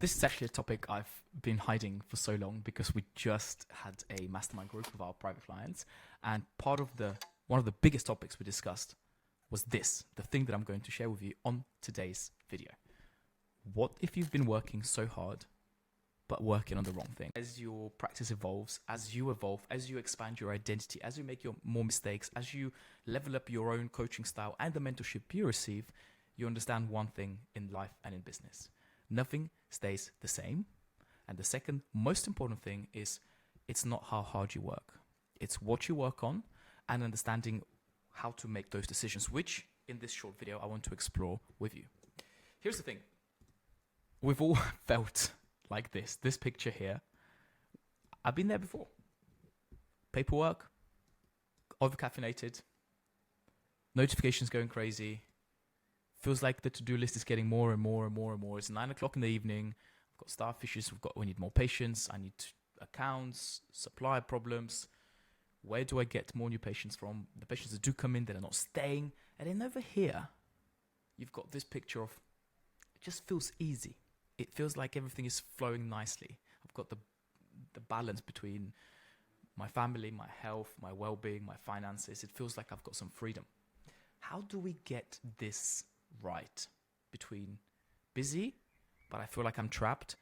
This is actually a topic I've been hiding for so long because we just had a mastermind group of our private clients, and one of the biggest topics we discussed was the thing that I'm going to share with you on today's video. What if you've been working so hard but working on the wrong thing? As your practice evolves, as you evolve, as you expand your identity, as you make more mistakes, as you level up your own coaching style and the mentorship you receive, you understand one thing in life and in business. Nothing stays the same. And the second most important thing is it's not how hard you work. It's what you work on and understanding how to make those decisions, which in this short video I want to explore with you. Here's the thing. We've all felt like this picture here. I've been there before. Paperwork, over-caffeinated, notifications going crazy. Feels like the to-do list is getting more and more and more and more. It's 9 o'clock in the evening. I've got staff issues. We need more patients. I need accounts, supply problems. Where do I get more new patients from? The patients that do come in, that are not staying. And then over here, you've got this picture of, it just feels easy. It feels like everything is flowing nicely. I've got the balance between my family, my health, my well-being, my finances. It feels like I've got some freedom. How do we get this right between busy, but I feel like I'm trapped,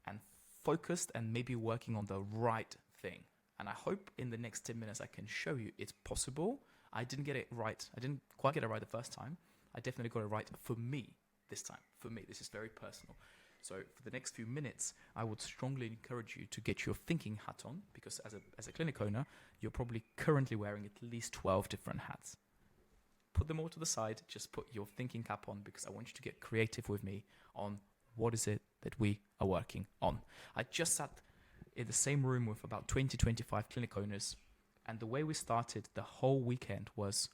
and focused and maybe working on the right thing? And I hope in the next 10 minutes I can show you it's possible. I didn't get it right. I didn't quite get it right the first time. I definitely got it right for me this time. For me, this is very personal. So for the next few minutes, I would strongly encourage you to get your thinking hat on, because as a clinic owner, you're probably currently wearing at least 12 different hats. Put them all to the side, just put your thinking cap on, because I want you to get creative with me on what is it that we are working on. I just sat in the same room with about 20-25 clinic owners, and the way we started the whole weekend was,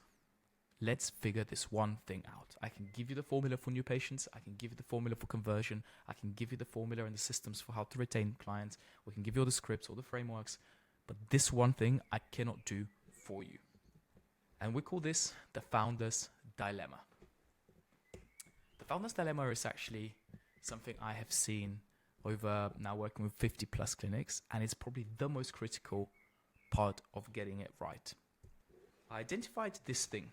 let's figure this one thing out. I can give you the formula for new patients, I can give you the formula for conversion, I can give you the formula and the systems for how to retain clients, we can give you all the scripts, all the frameworks, but this one thing I cannot do for you. And we call this the founder's dilemma. The founder's dilemma is actually something I have seen over now working with 50 plus clinics, and it's probably the most critical part of getting it right. I identified this thing.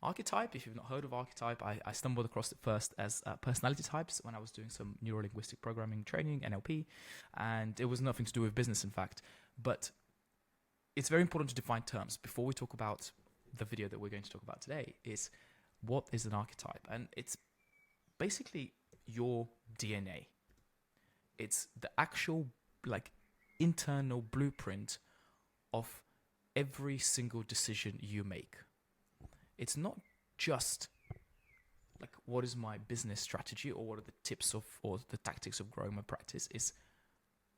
Archetype, if you've not heard of archetype, I stumbled across it first as personality types when I was doing some neuro-linguistic programming training, NLP, and it was nothing to do with business, in fact. But it's very important to define terms before we talk about the video that we're going to talk about today. Is what is an archetype? And it's basically your DNA. It's the actual internal blueprint of every single decision you make. It's not just like what is my business strategy or what are the tips of or the tactics of growing my practice. Is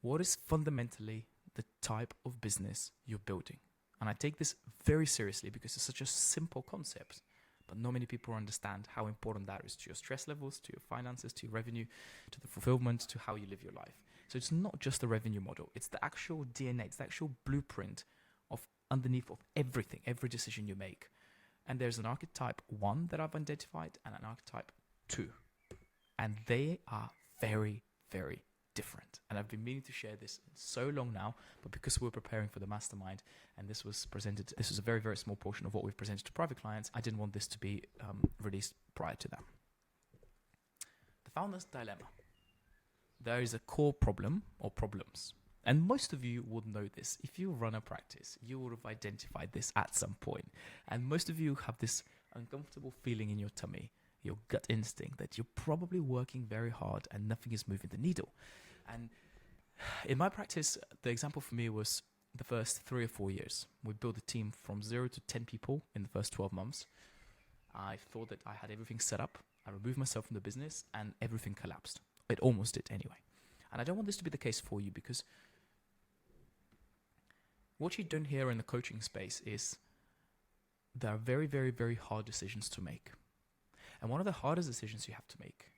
what is fundamentally the type of business you're building. And I take this very seriously because it's such a simple concept, but not many people understand how important that is to your stress levels, to your finances, to your revenue, to the fulfillment, to how you live your life. So it's not just the revenue model, it's the actual DNA, it's the actual blueprint of underneath of everything, every decision you make. And there's an archetype 1 that I've identified and an archetype 2. And they are very, very different. And I've been meaning to share this so long now, but because we're preparing for the mastermind and this was a very, very small portion of what we've presented to private clients, I didn't want this to be released prior to that. The founder's dilemma. There is a core problem or problems. And most of you would know this. If you run a practice, you would have identified this at some point. And most of you have this uncomfortable feeling in your tummy, your gut instinct, that you're probably working very hard and nothing is moving the needle. And in my practice, the example for me was the first 3 or 4 years. We built a team from 0 to 10 people in the first 12 months. I thought that I had everything set up. I removed myself from the business and everything collapsed. It almost did anyway. And I don't want this to be the case for you, because what you don't hear in the coaching space is there are very, very, very hard decisions to make. And one of the hardest decisions you have to make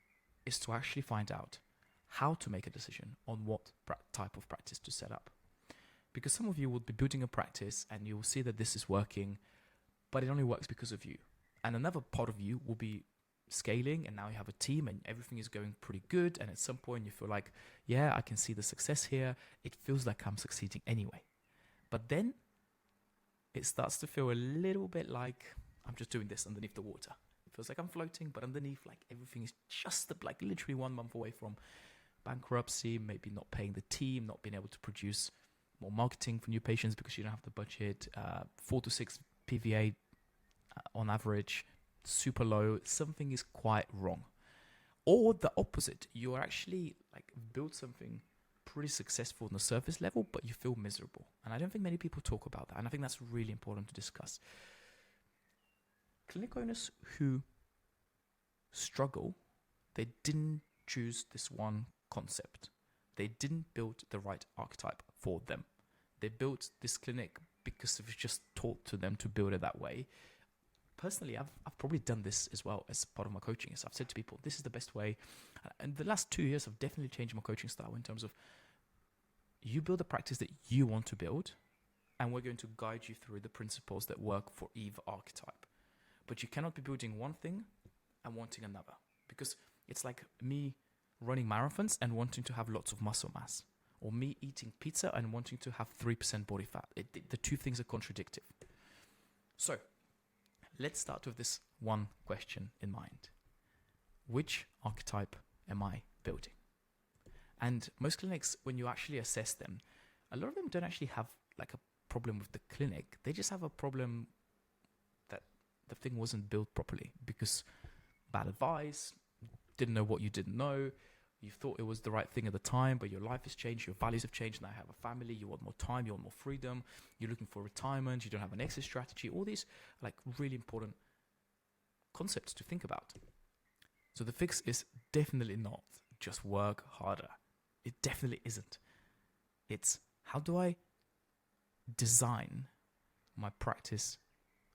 is to actually find out how to make a decision on what type of practice to set up. Because some of you will be building a practice and you will see that this is working, but it only works because of you. And another part of you will be scaling and now you have a team and everything is going pretty good, and at some point you feel like, yeah, I can see the success here, it feels like I'm succeeding anyway. But then it starts to feel a little bit like I'm just doing this underneath the water. It feels like I'm floating, but underneath, like everything is just like literally 1 month away from bankruptcy, maybe not paying the team, not being able to produce more marketing for new patients because you don't have the budget, 4 to 6 PVA on average, super low. Something is quite wrong. Or the opposite, you are actually like built something pretty successful on the surface level, but you feel miserable. And I don't think many people talk about that. And I think that's really important to discuss. Clinic owners who struggle, they didn't choose this one concept. They didn't build the right archetype for them. They built this clinic because it was just taught to them to build it that way. Personally, I've probably done this as well as part of my coaching. So I've said to people, this is the best way. And the last 2 years, I've definitely changed my coaching style in terms of you build a practice that you want to build, and we're going to guide you through the principles that work for either archetype. But you cannot be building one thing and wanting another, because it's like me running marathons and wanting to have lots of muscle mass, or me eating pizza and wanting to have 3% body fat. The two things are contradictory. So let's start with this one question in mind. Which archetype am I building? And most clinics, when you actually assess them, a lot of them don't actually have like a problem with the clinic. They just have a problem that the thing wasn't built properly because bad advice, didn't know what you didn't know. You thought it was the right thing at the time, but your life has changed, your values have changed. Now you have a family, you want more time, you want more freedom, you're looking for retirement, you don't have an exit strategy. All these like really important concepts to think about. So the fix is definitely not just work harder. It definitely isn't. It's how do I design my practice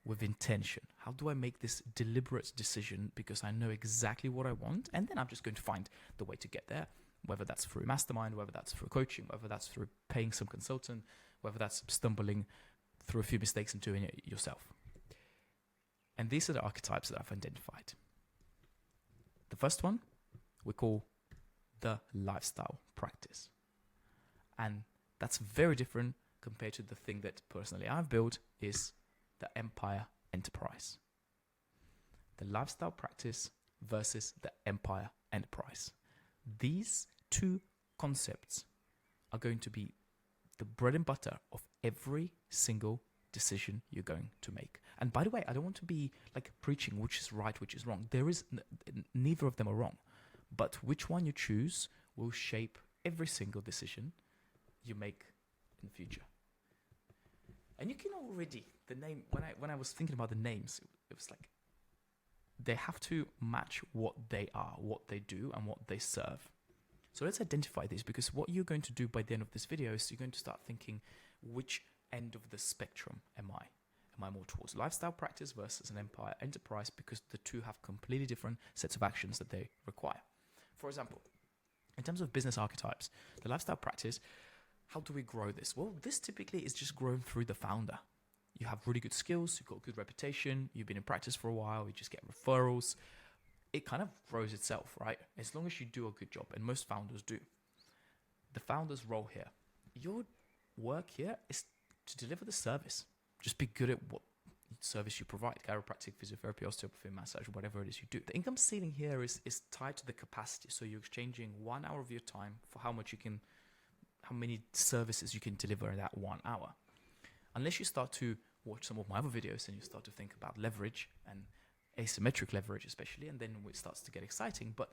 with intention? How do I make this deliberate decision because I know exactly what I want, and then I'm just going to find the way to get there, whether that's through mastermind, whether that's through coaching, whether that's through paying some consultant, whether that's stumbling through a few mistakes and doing it yourself. And these are the archetypes that I've identified. The first one we call the lifestyle practice. And that's very different compared to the thing that personally I've built is the empire enterprise. The lifestyle practice versus the empire enterprise. These two concepts are going to be the bread and butter of every single decision you're going to make. And by the way, I don't want to be like preaching which is right, which is wrong. There is neither of them are wrong, but which one you choose will shape every single decision you make in the future. And you can already, the name, when I was thinking about the names, it was like, they have to match what they are, what they do, and what they serve. So let's identify these, because what you're going to do by the end of this video is you're going to start thinking, which end of the spectrum am I? Am I more towards lifestyle practice versus an empire enterprise? Because the two have completely different sets of actions that they require. For example, in terms of business archetypes, the lifestyle practice, how do we grow this? Well, this typically is just grown through the founder. You have really good skills, you've got a good reputation, you've been in practice for a while, you just get referrals. It kind of grows itself, right? As long as you do a good job, and most founders do. The founder's role here, your work here is to deliver the service. Just be good at what service you provide, chiropractic, physiotherapy, osteopathy, massage, whatever it is you do. The income ceiling here is tied to the capacity. So you're exchanging 1 hour of your time for how many services you can deliver in that 1 hour. Unless you start to watch some of my other videos and you start to think about leverage and asymmetric leverage especially, and then it starts to get exciting. But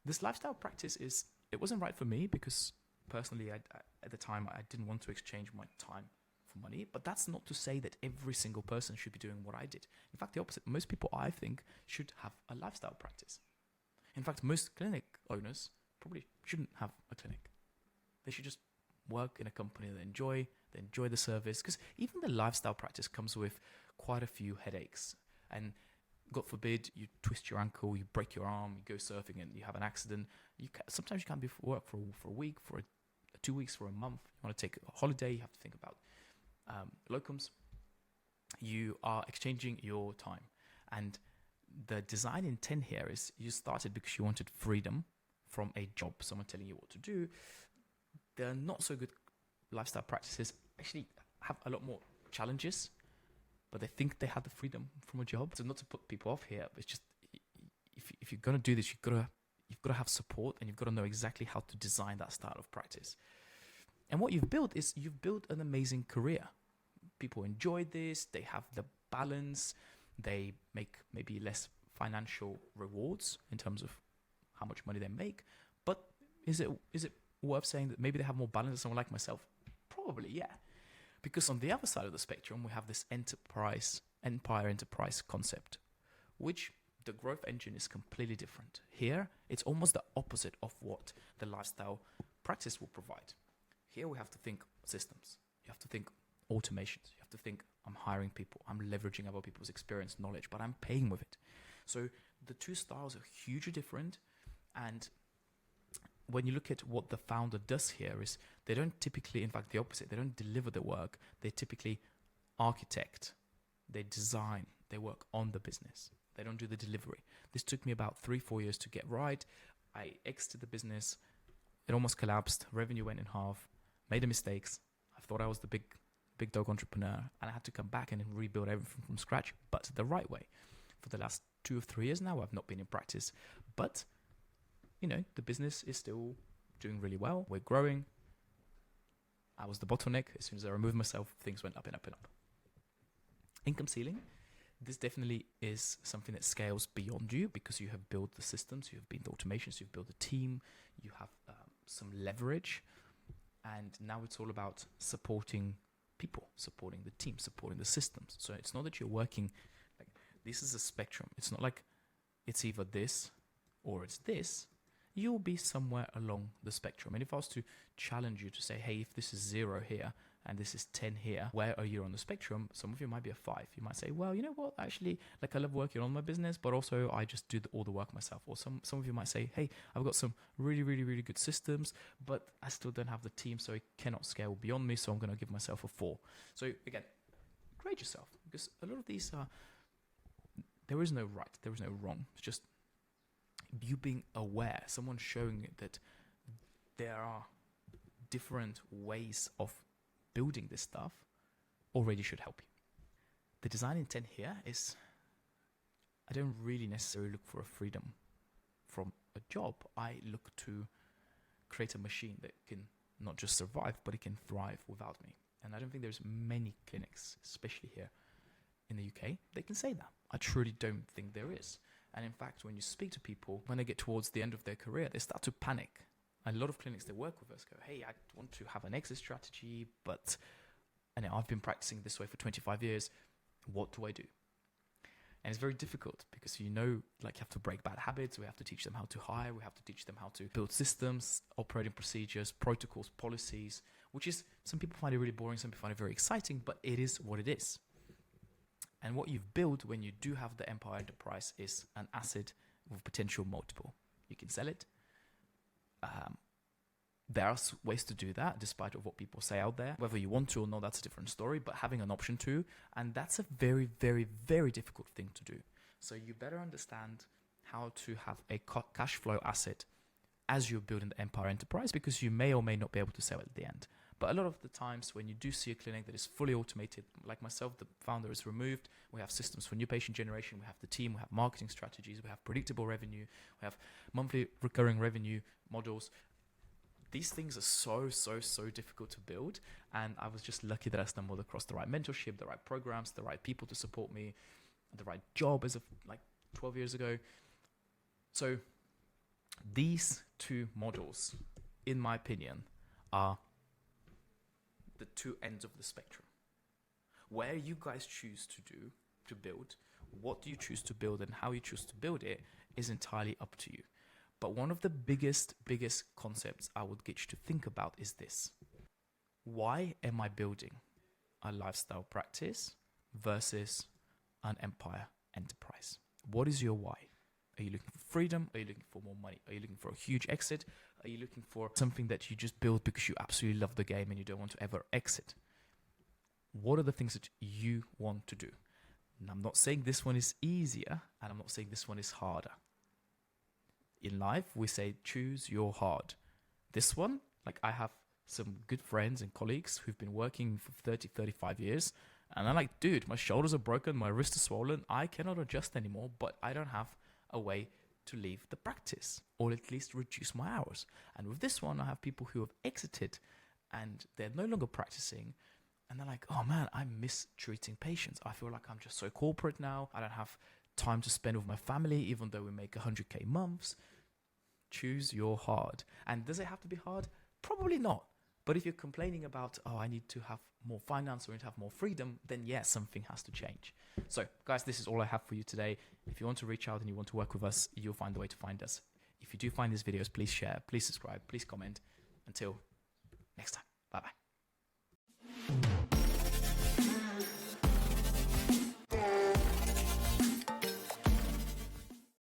this lifestyle practice it wasn't right for me because personally at the time I didn't want to exchange my time for money. But that's not to say that every single person should be doing what I did. In fact, the opposite. Most people, I think, should have a lifestyle practice. In fact, most clinic owners probably shouldn't have a clinic. They should just work in a company they enjoy the service, because even the lifestyle practice comes with quite a few headaches. And God forbid you twist your ankle, you break your arm, you go surfing and you have an accident. Sometimes you can't be for work for a week, for 2 weeks, for a month. You want to take a holiday, you have to think about locums. You are exchanging your time. And the design intent here is you started because you wanted freedom from a job, someone telling you what to do. The not so good lifestyle practices actually have a lot more challenges, but they think they have the freedom from a job. So not to put people off here, but it's just if you're gonna do this, you've got to have support, and you've got to know exactly how to design that style of practice. And what you've built is you've built an amazing career. People enjoy this. They have the balance. They make maybe less financial rewards in terms of how much money they make. But is it worth saying that maybe they have more balance than someone like myself? Probably, yeah. Because on the other side of the spectrum, we have this empire enterprise concept, which the growth engine is completely different. Here, it's almost the opposite of what the lifestyle practice will provide. Here we have to think systems. You have to think automations. You have to think, I'm hiring people. I'm leveraging other people's experience, knowledge, but I'm paying with it. So the two styles are hugely different. And when you look at what the founder does here is they don't typically, in fact, the opposite. They don't deliver the work. They typically architect. They design. They work on the business. They don't do the delivery. This took me about 3-4 years to get right. I exited the business. It almost collapsed. Revenue went in half. Made the mistakes. I thought I was the big dog entrepreneur, and I had to come back and rebuild everything from scratch, but the right way. For the last 2 or 3 years now, I've not been in practice, but the business is still doing really well. We're growing. I was the bottleneck. As soon as I removed myself, things went up and up and up. Income ceiling. This definitely is something that scales beyond you because you have built the systems, you have built the automations, you've built a team, you have some leverage, and now it's all about supporting people, supporting the team, supporting the systems. So it's not that you're working, like, this is a spectrum. It's not like it's either this or it's this. You'll be somewhere along the spectrum. And if I was to challenge you to say, hey, if this is 0 here and this is 10 here, where are you on the spectrum? Some of you might be a 5. You might say, well, you know what, actually, like, I love working on my business, but also I just do all the work myself. Or some of you might say, hey, I've got some really, really, really good systems, but I still don't have the team, so it cannot scale beyond me, so I'm going to give myself a 4. So again, grade yourself, because a lot of these are, there is no right, there is no wrong. It's just you being aware, someone showing that there are different ways of building this stuff already should help you. The design intent here is, I don't really necessarily look for a freedom from a job. I look to create a machine that can not just survive, but it can thrive without me. And I don't think there's many clinics, especially here in the UK, that can say that. I truly don't think there is. And in fact, when you speak to people, when they get towards the end of their career, they start to panic. And a lot of clinics that work with us go, hey, I want to have an exit strategy, but I've been practicing this way for 25 years. What do I do? And it's very difficult because you have to break bad habits. We have to teach them how to hire. We have to teach them how to build systems, operating procedures, protocols, policies, which is, some people find it really boring. Some people find it very exciting, but it is what it is. And what you've built when you do have the Empire Enterprise is an asset with potential multiple. You can sell it. There are ways to do that, despite of what people say out there. Whether you want to or not, that's a different story, but having an option to, and that's a very, very, very difficult thing to do. So you better understand how to have a cash flow asset as you're building the Empire Enterprise, because you may or may not be able to sell it at the end. But a lot of the times when you do see a clinic that is fully automated, like myself, the founder is removed, we have systems for new patient generation, we have the team, we have marketing strategies, we have predictable revenue, we have monthly recurring revenue models. These things are so difficult to build. And I was just lucky that I stumbled across the right mentorship, the right programs, the right people to support me, the right job as of 12 years ago. So these two models, in my opinion, are the two ends of the spectrum. Where you guys choose to build, what do you choose to build, and how you choose to build it is entirely up to you. But one of the biggest concepts I would get you to think about is this. Why am I building a lifestyle practice versus an empire enterprise? What is your why? Are you looking for freedom? Are you looking for more money? Are you looking for a huge exit? Are you looking for something that you just build because you absolutely love the game and you don't want to ever exit? What are the things that you want to do? And I'm not saying this one is easier, and I'm not saying this one is harder. In life, we say choose your hard. This one, like I have some good friends and colleagues who've been working for 30, 35 years. And I'm like, dude, my shoulders are broken, my wrist is swollen, I cannot adjust anymore, but I don't have a way to leave the practice or at least reduce my hours. And with this one, I have people who have exited and they're no longer practicing. And they're like, oh man, I miss treating patients. I feel like I'm just so corporate now. I don't have time to spend with my family, even though we make 100K months. Choose your hard. And does it have to be hard? Probably not. But if you're complaining about, oh, I need to have more finance or I need to have more freedom, then yes, something has to change. So guys, this is all I have for you today. If you want to reach out and you want to work with us, you'll find a way to find us. If you do find these videos, please share, please subscribe, please comment. Until next time.